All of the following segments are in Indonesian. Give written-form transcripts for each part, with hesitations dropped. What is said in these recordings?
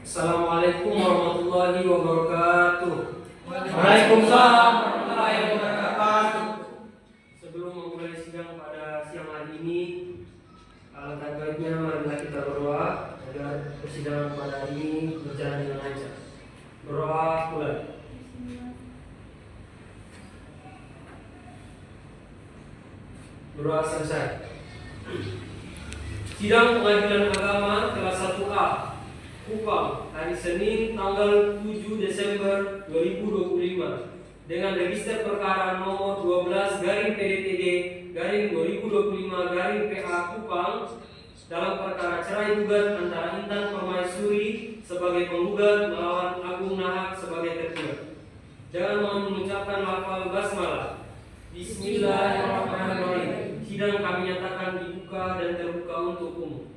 Assalamualaikum warahmatullahi wabarakatuh. Waalaikumsalam warahmatullahi wabarakatuh. Sebelum memulai sidang pada siang hari ini, alangkah baiknya marilah kita berdoa agar persidangan pada hari ini berjalan dengan lancar. Berdoa mulai. Berdoa selesai. Sidang Pengadilan Agama kelas 1A Kupang hari Senin tanggal 7 Desember 2025 dengan register perkara nomor 12/PDTG/2025/PA Kupang dalam perkara cerai gugat antara Intan Permaisuri sebagai penggugat melawan Agung Nahak sebagai tergugat. Jangan mohon mengucapkan lafal basmalah. Bismillahirrahmanirrahim. Sidang kami nyatakan dibuka dan terbuka untuk umum.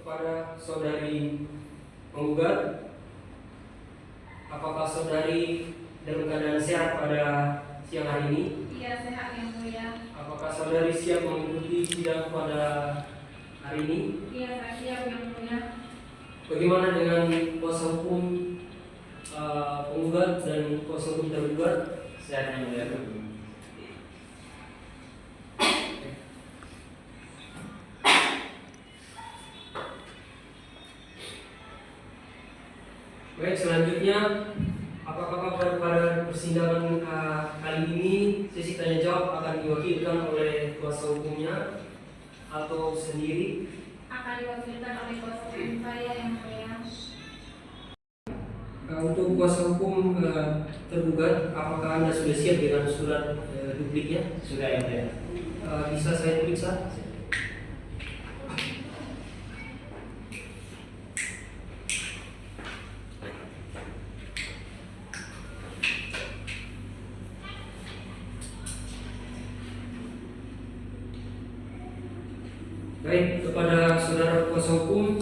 Kepada saudari penggugat, apakah saudari dalam keadaan sehat pada siang hari ini? Iya, sehat yang mulia. Apakah saudari siap mengikuti sidang pada hari ini? Iya, saya siap yang mulia. Bagaimana dengan kuasa hukum penggugat dan kuasa hukum tergugat? Sehat yang mulia. Baik, selanjutnya apakah pada persidangan kali ini sesi tanya jawab akan diwakilkan oleh kuasa hukumnya atau sendiri? Akan diwakilkan oleh kuasa hukum saya yang mulia. Untuk kuasa hukum tergugat, apakah Anda sudah siap dengan surat dupliknya? Sudah yang mulia. Bisa saya periksa? Baik, kepada saudara kuasa hukum,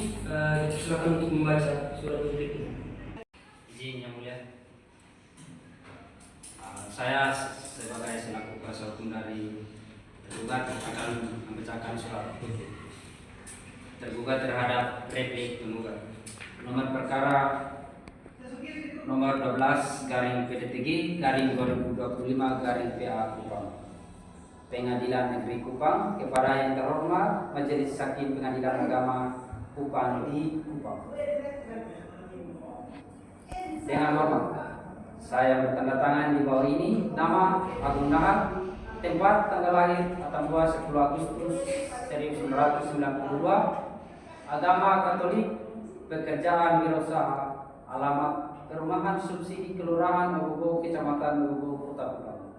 silakan untuk membaca surat dupliknya. Izin yang mulia. Saya sebagai selaku kuasa hukum dari tergugat akan membacakan surat tergugat terhadap replik penggugat. Nomor perkara nomor 12/PDTG/2025/PA Kupang. Pengadilan Negeri Kupang kepada yang terhormat Majelis Hakim Pengadilan Agama Kupang di Kupang. Dengan hormat, saya bertanda tangan di bawah ini nama Agung Nahak, tempat tanggal lahir 10 Agustus 1992, agama Katolik, pekerjaan wirausaha, alamat perumahan subsidi Kelurahan Ogogo, Kecamatan Ogogo, Kota Kupang.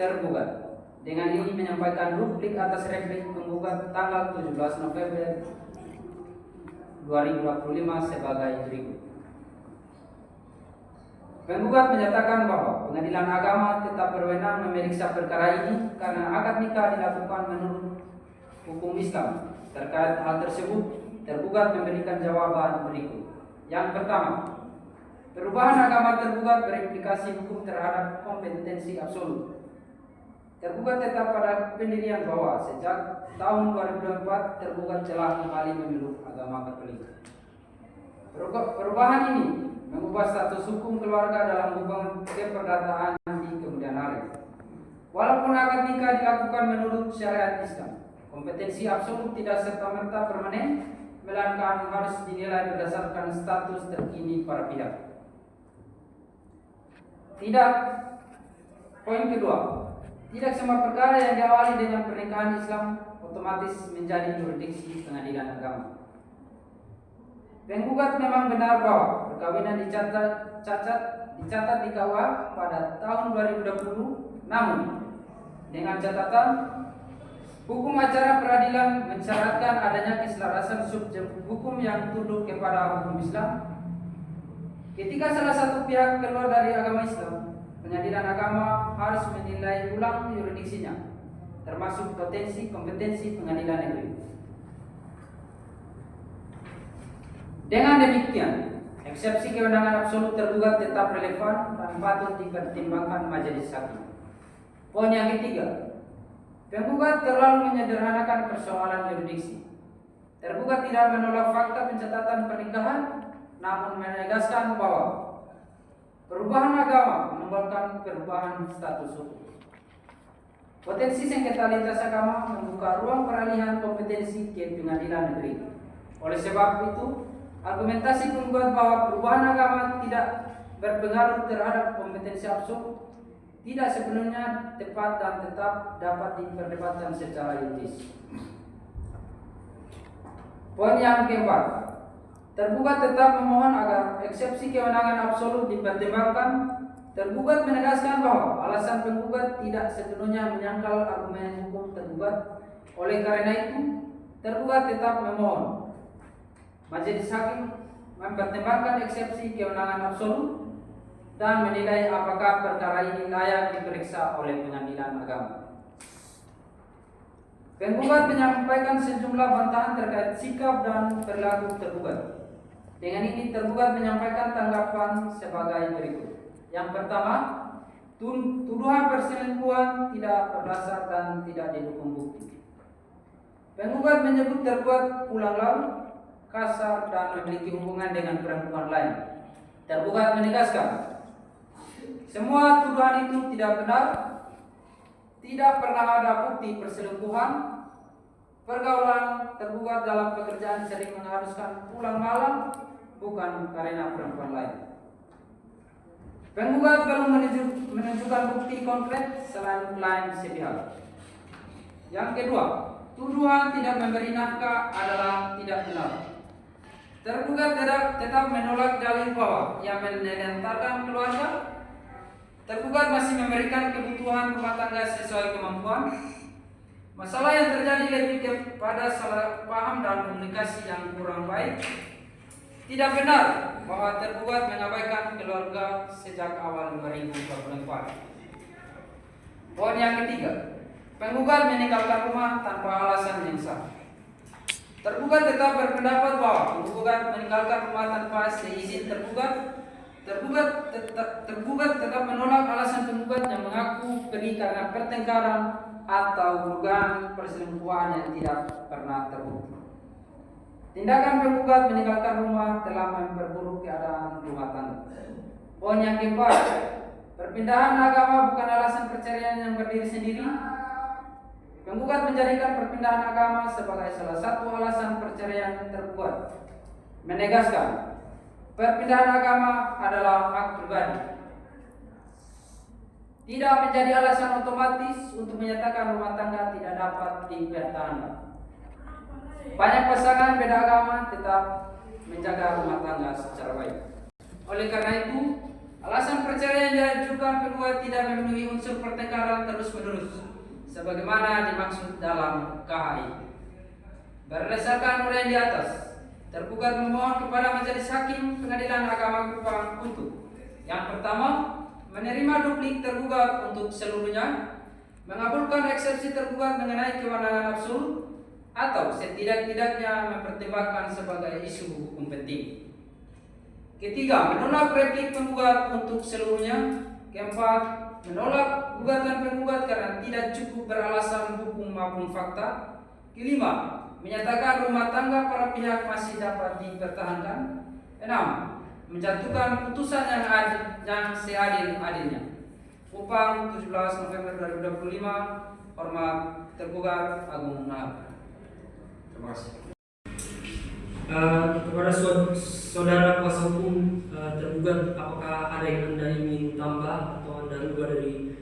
Tergugat dengan ini menyampaikan duplik atas replik penggugat tanggal 17 November 2025 sebagai berikut. Penggugat menyatakan bahwa Pengadilan Agama tetap berwenang memeriksa perkara ini karena akad nikah dilakukan menurut hukum Islam. Terkait hal tersebut, tergugat memberikan jawaban berikut. Yang pertama, perubahan agama tergugat berimplikasi hukum terhadap kompetensi absolut. Tergugat tetap pada pendirian bahwa sejak tahun 2004 tergugat telah kembali memeluk agama Katolik. Perubahan ini mengubah status hukum keluarga dalam hubungan keperdataan di kemudian hari. Walaupun akad nikah dilakukan menurut syariat Islam, kompetensi absolut tidak serta-merta permanen, melainkan harus dinilai berdasarkan status terkini para pihak. Tidak. Poin kedua, tidak semua perkara yang diawali dengan pernikahan Islam otomatis menjadi yurisdiksi pengadilan agama. Penggugat memang benar bahwa perkawinan dicatat di KUA pada tahun 2020, namun dengan catatan hukum acara peradilan mensyaratkan adanya keselarasan subjek hukum yang tunduk kepada hukum Islam. Ketika salah satu pihak keluar dari agama Islam, pengadilan agama harus menilai ulang yuridiksinya, termasuk kompetensi pengadilan negeri. Dengan demikian, eksepsi kewenangan absolut tergugat tetap relevan dan patut dipertimbangkan majelis hakim. Poin yang ketiga, Penggugat terlalu menyederhanakan persoalan yuridiksi. Tergugat tidak menolak fakta pencatatan pernikahan, namun menegaskan bahwa perubahan agama menimbulkan perubahan status hukum. Potensi sengketa lintas agama membuka ruang peralihan kompetensi ke pengadilan negeri. Oleh sebab itu, argumentasi penggugat bahwa perubahan agama tidak berpengaruh terhadap kompetensi absolut tidak sepenuhnya tepat dan tetap dapat diperdebatkan secara yuridis. Poin yang keempat, tergugat tetap memohon agar eksepsi kewenangan absolut dipertimbangkan. Tergugat menegaskan bahwa alasan penggugat tidak sepenuhnya menyangkal argumen hukum tergugat. Oleh karena itu, tergugat tetap memohon majelis hakim mempertimbangkan eksepsi kewenangan absolut dan menilai apakah perkara ini layak diperiksa oleh pengadilan agama. Penggugat menyampaikan sejumlah bantahan terkait sikap dan perilaku tergugat. Dengan ini tergugat menyampaikan tanggapan sebagai berikut. Yang pertama, tuduhan perselingkuhan tidak berdasar dan tidak didukung bukti. Penggugat menyebut tergugat pulang lalu, kasar dan memiliki hubungan dengan perempuan lain. Tergugat menegaskan semua tuduhan itu tidak benar. Tidak pernah ada bukti perselingkuhan. Pergaulan tergugat dalam pekerjaan sering mengharuskan pulang malam, bukan karena perempuan lain. Penggugat belum menunjukkan bukti konkret selain klaim sepihak. Yang kedua, tuduhan tidak memberi nafkah adalah tidak benar. Tergugat tetap menolak dalil bahwa ia menelantarkan keluarga. Tergugat masih memberikan kebutuhan rumah tangga sesuai kemampuan. Masalah yang terjadi lebih kepada salah paham dan komunikasi yang kurang baik. Tidak benar bahwa tergugat mengabaikan keluarga sejak awal 2024. Poin yang ketiga, penggugat meninggalkan rumah tanpa alasan yang sah. Tergugat tetap berpendapat bahwa penggugat meninggalkan rumah tanpa seizin tergugat. Tergugat tetap menolak alasan penggugat yang mengaku pergi karena pertengkaran atau dugaan perselingkuhan yang tidak pernah terbukti. Tindakan penggugat meninggalkan rumah telah memperburuk keadaan rumah tangga. Poin yang keempat, perpindahan agama bukan alasan perceraian yang berdiri sendiri. Penggugat menjadikan perpindahan agama sebagai salah satu alasan perceraian tergugat. Menegaskan perpindahan agama adalah hak pribadi, tidak menjadi alasan otomatis untuk menyatakan rumah tangga tidak dapat dipertahankan. Banyak pasangan beda agama tetap menjaga rumah tangga secara baik. Oleh karena itu, alasan perceraian yang diajukan penggugat tidak memenuhi unsur pertengkaran terus-menerus, sebagaimana dimaksud dalam KHI. Berdasarkan uraian di atas, tergugat memohon kepada majelis hakim pengadilan agama Kupang untuk yang pertama, menerima duplik tergugat untuk seluruhnya, mengabulkan eksepsi tergugat mengenai kewenangan absolut, atau setidak-tidaknya mempertimbangkan sebagai isu hukum penting. Ketiga, menolak replik penggugat untuk seluruhnya. Keempat, menolak gugatan penggugat karena tidak cukup beralasan hukum maupun fakta. Kelima, menyatakan rumah tangga para pihak masih dapat dipertahankan. 6. Menjatuhkan putusan yang seadil-adilnya. Kupang, 17 November 2025. Hormat tergugat Agung Nahar. Terima kasih. Kepada saudara kuasa hukum tergugat, apakah ada yang Anda ingin tambah atau Anda ubah dari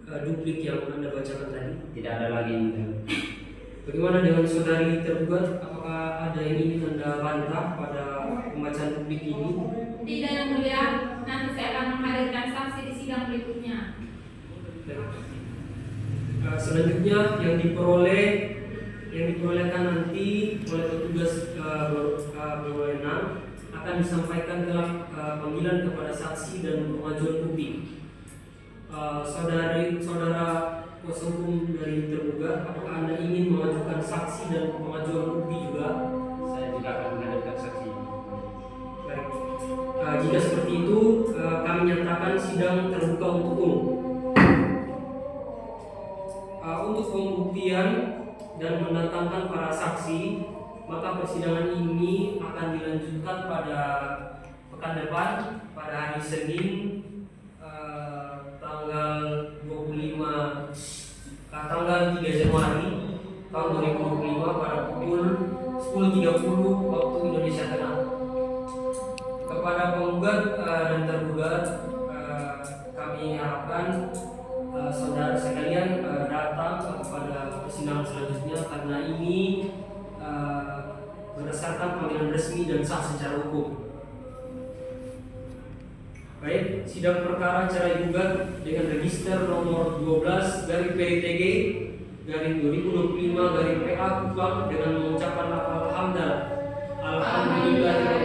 duplik yang Anda bacakan tadi? Tidak ada lagi yang Bagaimana dengan saudari tergugat? Apakah ada yang ingin Anda bantah pada pembacaan duplik ini? Tidak, yang mulia. Nanti saya akan menghadirkan saksi di sidang berikutnya. Selanjutnya yang diperolehkan nanti oleh petugas berwenang akan disampaikan dalam panggilan kepada saksi dan pengajuan bukti. Saudara kuasa hukum dari tergugat, apakah Anda ingin mengajukan saksi dan pengajuan bukti juga? Saya juga akan menghadirkan saksi. Baik. Jika seperti itu, kami nyatakan sidang terbuka untuk umum. Untuk pembuktian dan mendatangkan para saksi, maka persidangan ini akan dilanjutkan pada pekan depan, pada hari Senin tanggal 3 Januari tahun 2025 pada pukul 10.30 waktu Indonesia Tengah. Kepada penggugat dan tergugat, kami harapkan saudara sekalian datang kepada persidangan selanjutnya, karena ini berdasarkan panggilan resmi dan sah secara hukum. Baik, sidang perkara cerai gugat dengan register nomor 12/PTG/2025/PA Kupang dengan mengucapkan lafal hamdalah. Alhamdulillah.